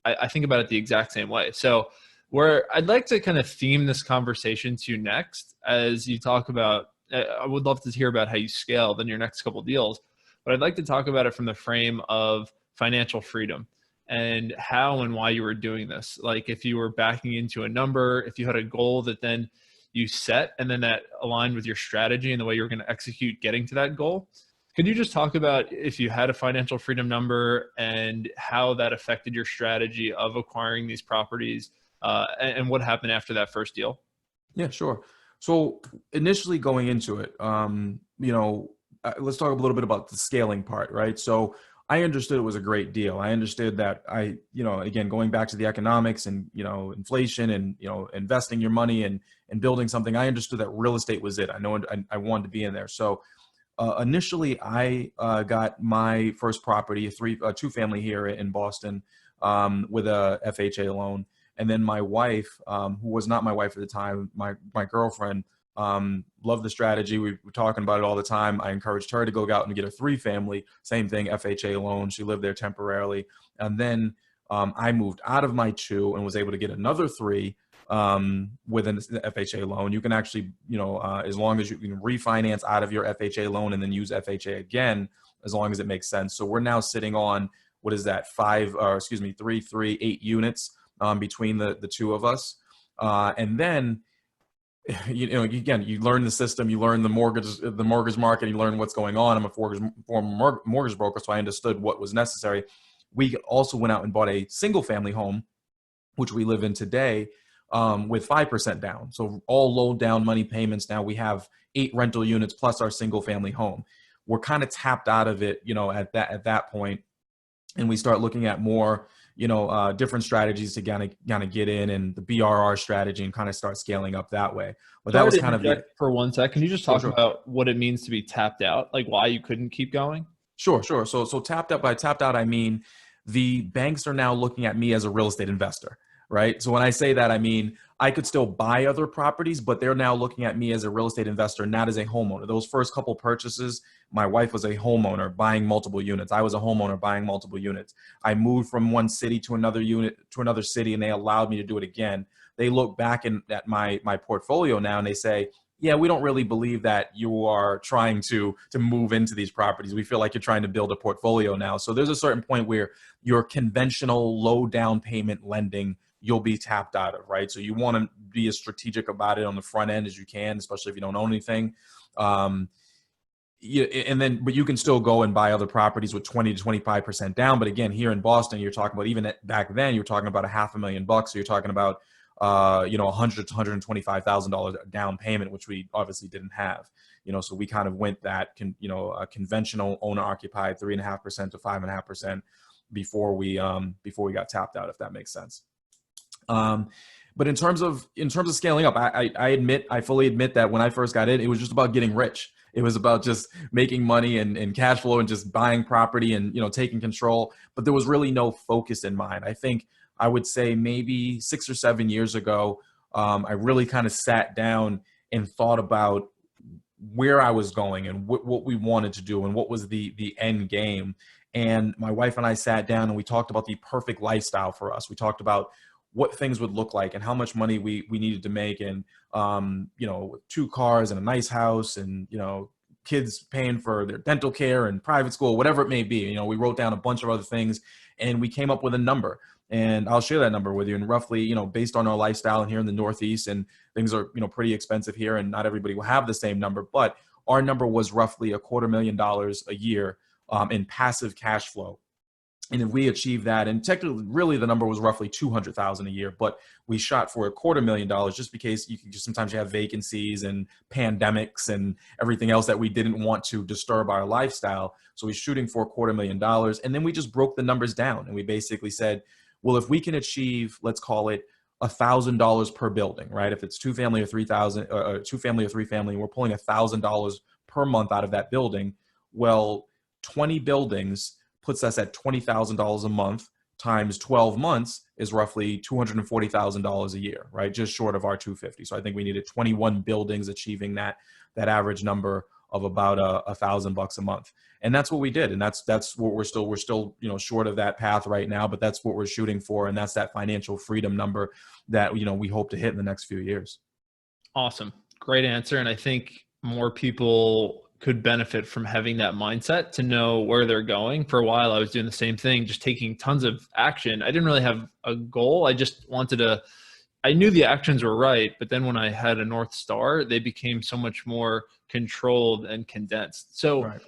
I think about it the exact same way. So where I'd like to kind of theme this conversation to next, as you talk about, I would love to hear about how you scale in your next couple of deals, but I'd like to talk about it from the frame of financial freedom and how and why you were doing this. Like if you were backing into a number, if you had a goal that then you set and then that aligned with your strategy and the way you're going to execute getting to that goal. Could you just talk about if you had a financial freedom number and how that affected your strategy of acquiring these properties, and what happened after that first deal? Yeah, sure. So initially going into it, let's talk a little bit about the scaling part, right? So I understood it was a great deal. I understood that again, going back to the economics and, inflation and, investing your money and building something, I understood that real estate was it. I know I wanted to be in there. So initially I got my first property, a two-family here in Boston, with a FHA loan. And then my wife, who was not my wife at the time, my girlfriend, loved the strategy. We were talking about it all the time. I encouraged her to go out and get a three-family, same thing, FHA loan. She lived there temporarily. And then I moved out of my two and was able to get another three with an FHA loan. You can actually, as long as you can refinance out of your FHA loan and then use FHA again, as long as it makes sense. So we're now sitting on, what is that, 8 units between the two of us. And then, again, you learn the system, you learn the mortgage market, you learn what's going on. I'm a former mortgage broker, so I understood what was necessary. We also went out and bought a single family home, which we live in today, with 5% down. So all low down money payments. Now we have 8 rental units plus our single family home. We're kind of tapped out of it, at that point, and we start looking at more, different strategies to kind of get in, and the BRR strategy, and kind of start scaling up that way. But that Sorry was to kind of the, interject for one sec. Can you just sure, talk sure. about what it means to be tapped out, like why you couldn't keep going? Sure, sure. So tapped out, by tapped out, I mean the banks are now looking at me as a real estate investor, right? So when I say that, I mean I could still buy other properties, but they're now looking at me as a real estate investor, not as a homeowner. Those first couple purchases, my wife was a homeowner buying multiple units. I was a homeowner buying multiple units. I moved from one city to another unit to another city, and they allowed me to do it again. They look back at my portfolio now and they say, yeah, we don't really believe that you are trying to move into these properties. We feel like you're trying to build a portfolio now. So there's a certain point where your conventional low down payment lending, you'll be tapped out of, right? So you want to be as strategic about it on the front end as you can, especially if you don't own anything. But you can still go and buy other properties with 20 to 25% down. But again, here in Boston, you're talking about, even back then, you're talking about $500,000. So you're talking about, $100,000 to $125,000 down payment, which we obviously didn't have. So we kind of went that, a conventional owner occupied 3.5% to 5.5% before we got tapped out, if that makes sense. But in terms of scaling up, I fully admit that when I first got in, it was just about getting rich. It was about just making money and cash flow and just buying property and, taking control. But there was really no focus in mind. I think I would say maybe 6 or 7 years ago, I really kind of sat down and thought about where I was going and what we wanted to do and what was the end game. And my wife and I sat down and we talked about the perfect lifestyle for us. We talked about what things would look like and how much money we needed to make, and 2 cars and a nice house, and kids paying for their dental care and private school, whatever it may be. We wrote down a bunch of other things and we came up with a number. And I'll share that number with you. And roughly, based on our lifestyle and here in the Northeast, and things are, pretty expensive here, and not everybody will have the same number, but our number was roughly $250,000 a year in passive cash flow. And if we achieved that, and technically, really the number was roughly $200,000 a year, but we shot for $250,000 just because sometimes you have vacancies and pandemics and everything else that we didn't want to disturb our lifestyle. So we're shooting for $250,000, and then we just broke the numbers down, and we basically said, well, if we can achieve, let's call it $1,000 per building, right? If it's 2-family or 3,000, or 2-family or 3-family, and we're pulling $1,000 per month out of that building, well, 20 buildings puts us at $20,000 a month times 12 months is roughly $240,000 a year, right? Just short of our 250. So I think we needed 21 buildings achieving that average number of about $1,000 a month. And that's what we did. And that's what we're still, short of that path right now, but that's what we're shooting for. And that's that financial freedom number that, we hope to hit in the next few years. Awesome. Great answer. And I think more people could benefit from having that mindset to know where they're going. For a while, I was doing the same thing, just taking tons of action. I didn't really have a goal. I just I knew the actions were right, but then when I had a North Star, they became so much more controlled and condensed. So Right.